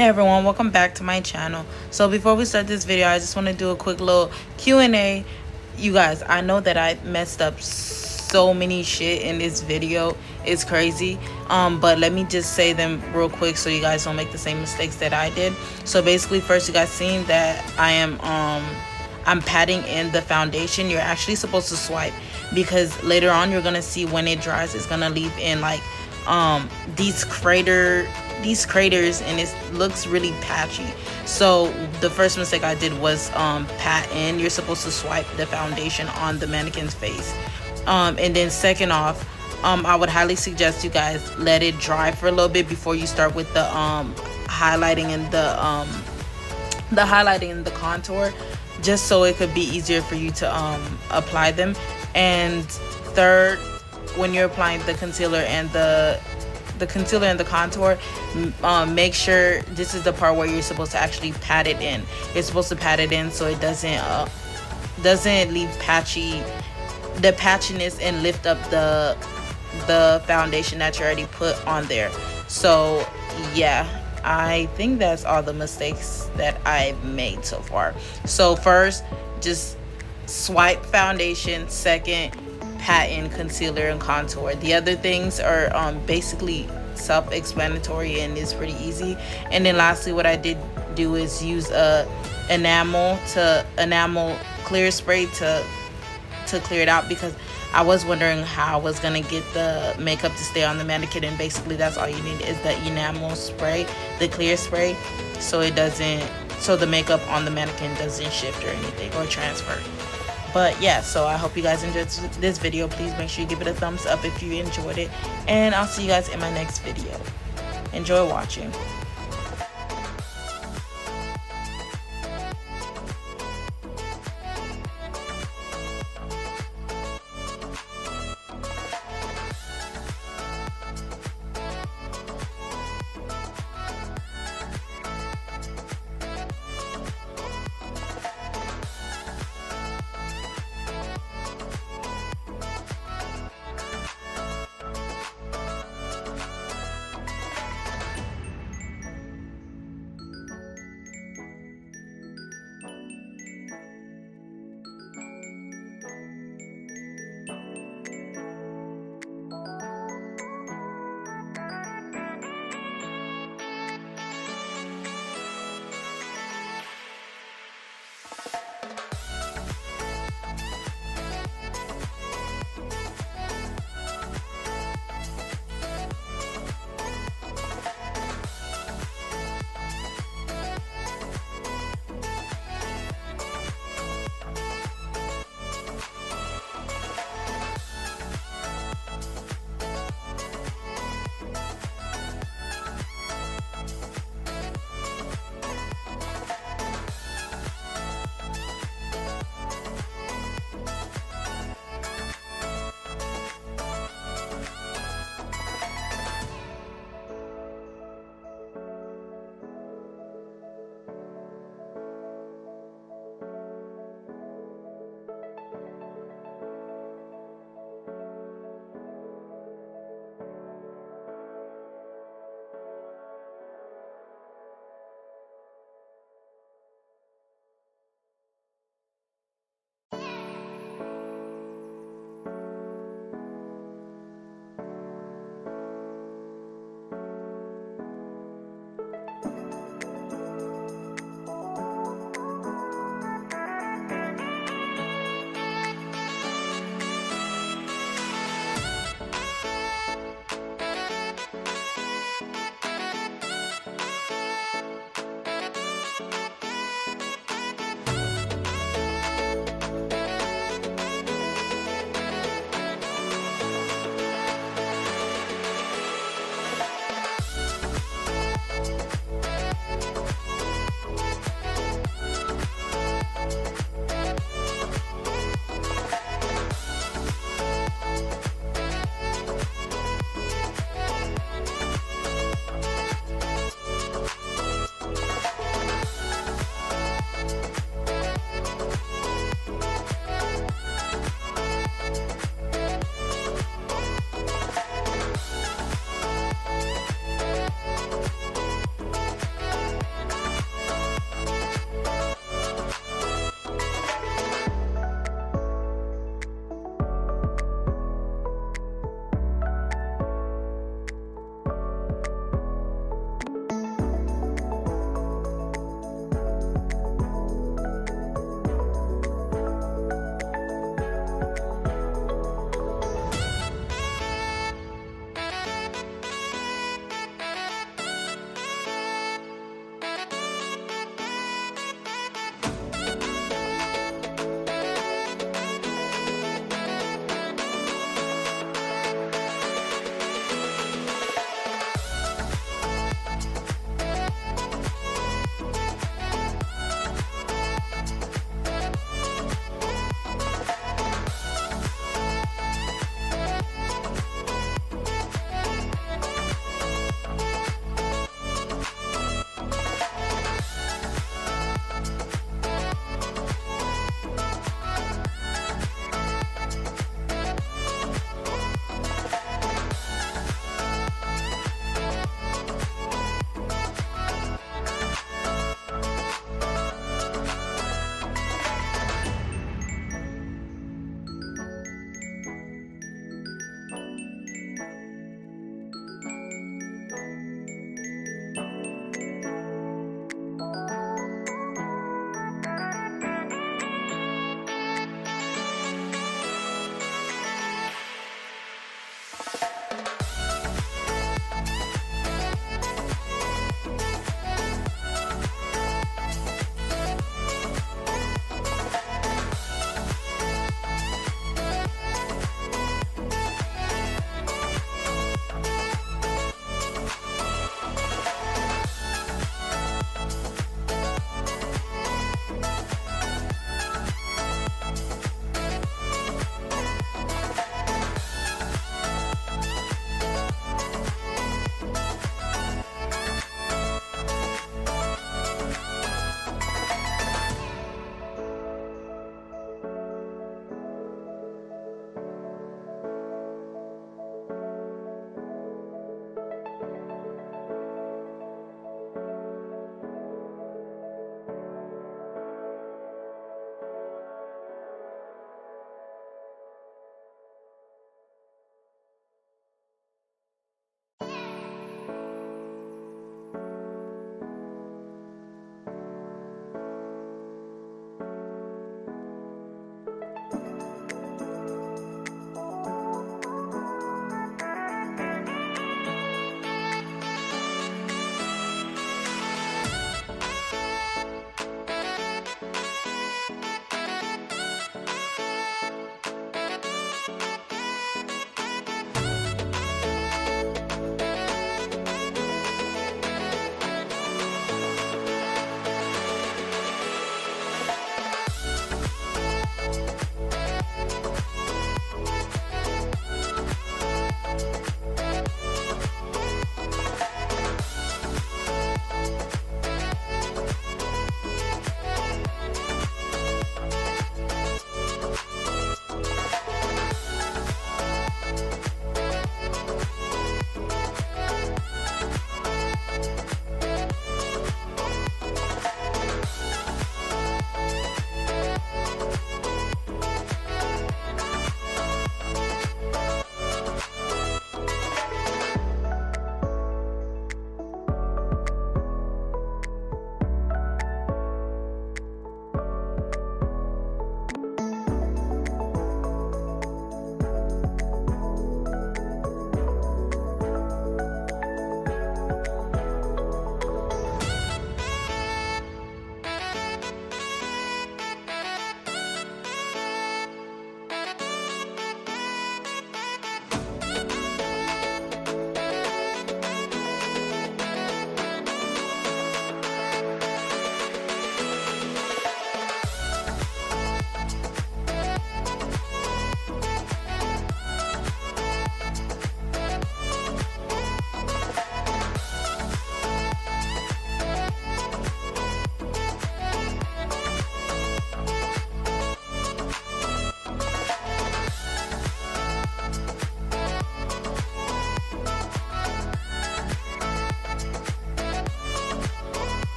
Hey everyone, welcome back to my channel. So before we start this video, I just want to do a quick little Q&A. You guys, I know that I messed up so many shit in this video. It's crazy. But let me just say them real quick so you guys don't make the same mistakes that I did. So basically, first you guys seen that I'm patting in the foundation. You're actually supposed to swipe because later on you're gonna see when it dries, it's gonna leave in like these craters and it looks really patchy. So the first mistake I did was pat in. You're supposed to swipe the foundation on the mannequin's face. And then second off, I would highly suggest you guys let it dry for a little bit before you start with the highlighting and the contour, just so it could be easier for you to apply them. And third, when you're applying the concealer and the contour, make sure this is the part where you're supposed to actually pat it in. You're supposed to pat it in so it doesn't leave the patchiness and lift up the foundation that you already put on there. So yeah, I think that's all the mistakes that I've made so far. So first, just swipe foundation. Second, pat in concealer and contour. The other things are basically self-explanatory and it's pretty easy. And then lastly, what I did do is use a enamel clear spray to clear it out, because I was wondering how I was gonna get the makeup to stay on the mannequin, and basically that's all you need is the enamel spray, the clear spray, so the makeup on the mannequin doesn't shift or anything or transfer. But yeah, so I hope you guys enjoyed this video. Please make sure you give it a thumbs up if you enjoyed it, and I'll see you guys in my next video. Enjoy watching.